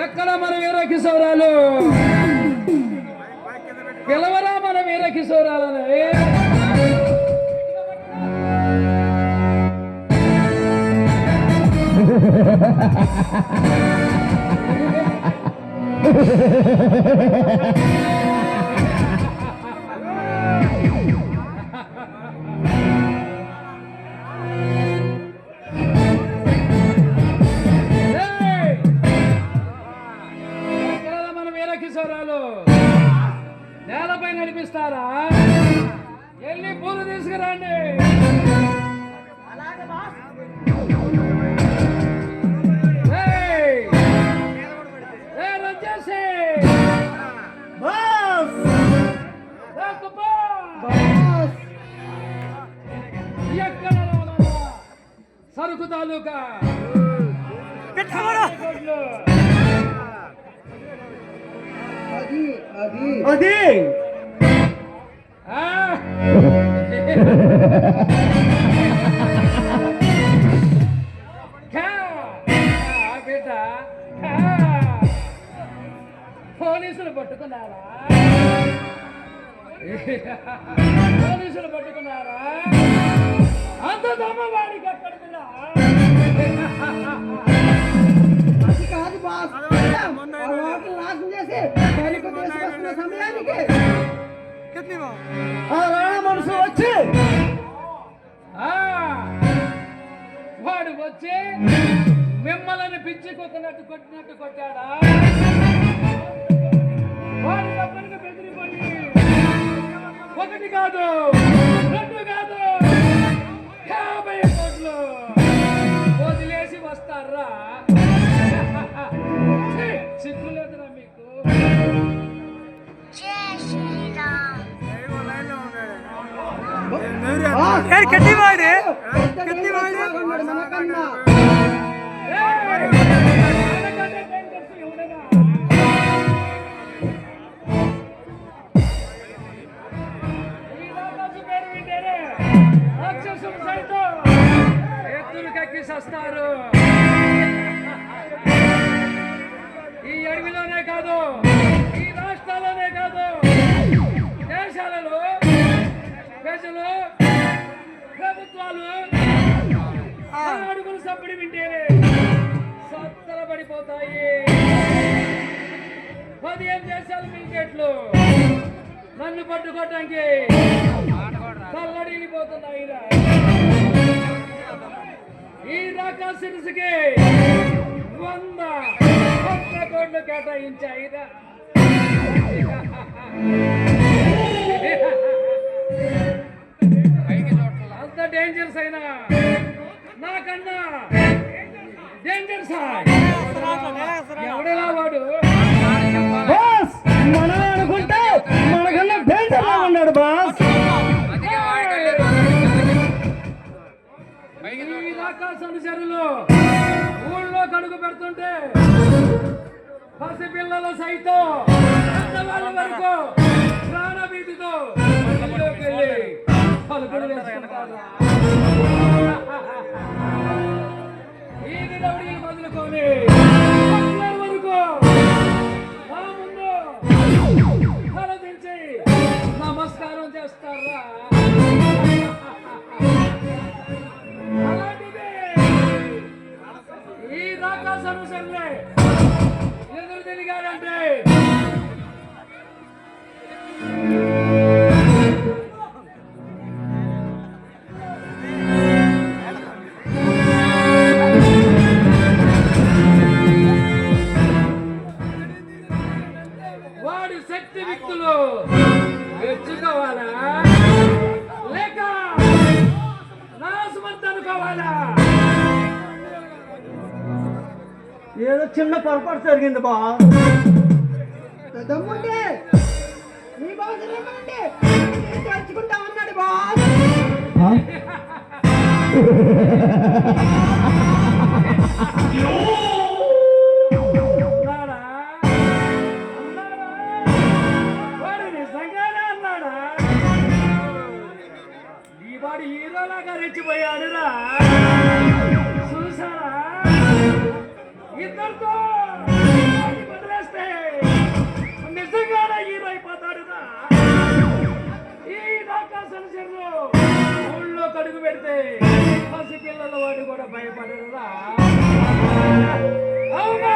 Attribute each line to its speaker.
Speaker 1: ఎక్కడ మన వీర కిశోరాలు? పిలవరా మన వీర కిశోరాలని. కిశోరాలు నేలపై నడిపిస్తారా? వెళ్ళి పూలు తీసుకురండి. ఎక్కడ సరుకు తాలూకా అది బిడ్డ పోలీసులు పట్టుకున్నారా? పోలీసులు పట్టుకున్నారా? అంత దమ్మ వాడికి ఎక్కడికిరా?
Speaker 2: అది కాదు బాస్, నాశనం చేసి తీసుకొస్తున్న సమయానికి
Speaker 1: మనసు వచ్చి వాడు వచ్చి మిమ్మల్ని పిచ్చి కొట్టినట్టు కొట్టాడా? వాడి డబ్బులకు బెదిరిపోయి ఒకటి కాదు, రెండు కాదు, 50 కోట్లు వదిలేసి వస్తారా? సిగ్గులేదురా మీకు? రాక్షసులు సైతం ఎత్తులు కక్కిస్తారు. ఈ అడవిలోనే కాదు, ఈ రాష్ట్రాల్లోనే కాదు, దేశాలలో ప్రజలు, ప్రభుత్వాలు అడుగులు సప్పుడు వింటేనే సత్తరపడిపోతాయి. 15 దేశాలు క్రికెట్లు నన్ను పట్టుకోవటానికి తల్లడిల్లిపోతున్నాయి. ఈ దాకా సిరిసికి 100 కోట్లు కేటాయించాయి. అంత డేంజర్స్ అయినా నాకన్నా డేంజర్స్ ఎవడలా వాడు?
Speaker 2: మనం అనుకుంటే మనకన్నా డేంజర్ లా ఉన్నాడు బాస్.
Speaker 1: ఈ రాకాసులు ఊళ్ళో కడుగు పెడుతుంటే పసిపిల్లల సైతం పెద్దవాళ్ళ వరకు ప్రాణభీతితో పలుకులు వేసుకుంటారు. ఈ రౌడీలు మొదలుకొని వరకు నా ముందు తలదించి నమస్కారం చేస్తారా? ఈ రాకాసులే ఎదురు తిరిగారంటే వాడి శక్తి వ్యక్తులు మెచ్చుకోవాలా లేక నాశమంత అనుకోవాలా?
Speaker 2: ఏదో చిన్న పొరపాటు జరిగింది బాస్. దమ్ముంటే నీ బాస్ తెచ్చుకుంటా ఉన్నాడు బాస్.
Speaker 1: వాడు నిజంగానే అన్నాడా? ఈ వాడు హీరోలాగా రెచ్చిపోయాడురా. చూసారా? ఇద్దరితో చేస్తే నిజంగానే హీరో అయిపోతాడురా. ఈ ఆకాశం చెర్రు ఊళ్ళో కడుగు పెడితే పసి పిల్లల వాడు కూడా భయపడరురా. అవునా